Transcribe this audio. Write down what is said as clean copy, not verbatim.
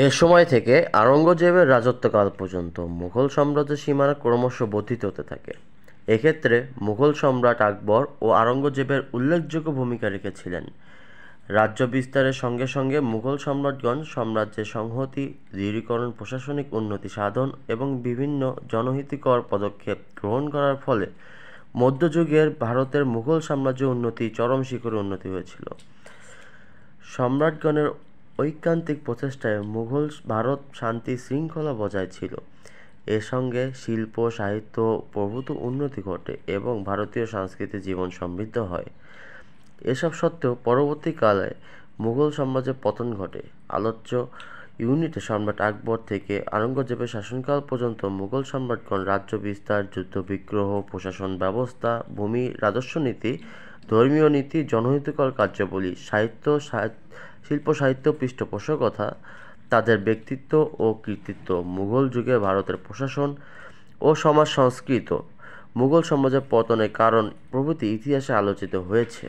এ সময় থেকে আওরঙ্গজেবের রাজত্বকাল পর্যন্ত মুঘল সাম্রাজ্যের সীমানা ক্রমশ বর্ধিত হতে থাকে। এক্ষেত্রে মুঘল সম্রাট আকবর ও আওরঙ্গজেবের উল্লেখযোগ্য ভূমিকা রেখেছিলেন। রাজ্য বিস্তারের সঙ্গে সঙ্গে মুঘল সম্রাটগণ সাম্রাজ্যের সংহতি, দৃঢ়ীকরণ, প্রশাসনিক উন্নতি সাধন এবং বিভিন্ন জনহিতকর পদক্ষেপ গ্রহণ করার ফলে মধ্যযুগের ভারতের মুঘল সাম্রাজ্যের উন্নতি চরম শিখরে উন্নতি হয়েছিল। সম্রাটগণের ঐকান্তিক প্রচেষ্টায় মুঘল ভারত শান্তি শৃঙ্খলা বজায় ছিল। এর সঙ্গে শিল্প, সাহিত্য প্রভূত উন্নতি ঘটে এবং ভারতীয় সাংস্কৃতিক জীবন সমৃদ্ধ হয়। এসব সত্ত্বেও পরবর্তীকালে মুঘল সাম্রাজ্যের পতন ঘটে। আলোচ্য ইউনিটে সম্রাট আকবর থেকে আওরঙ্গজেবের শাসনকাল পর্যন্ত মুঘল সম্রাটগণ রাজ্য বিস্তার, যুদ্ধ বিগ্রহ, প্রশাসন ব্যবস্থা, ভূমি রাজস্ব নীতি, ধর্মীয় নীতি, জনহিতকর কার্যাবলী, শিল্প সাহিত্য পৃষ্ঠপোষকতা, তাদের ব্যক্তিত্ব ও কৃতিত্ব, মুঘল যুগে ভারতের প্রশাসন ও সমাজ সংস্কৃত, মুঘল সাম্রাজ্যের পতনের কারণ প্রভৃতি ইতিহাসে আলোচিত হয়েছে।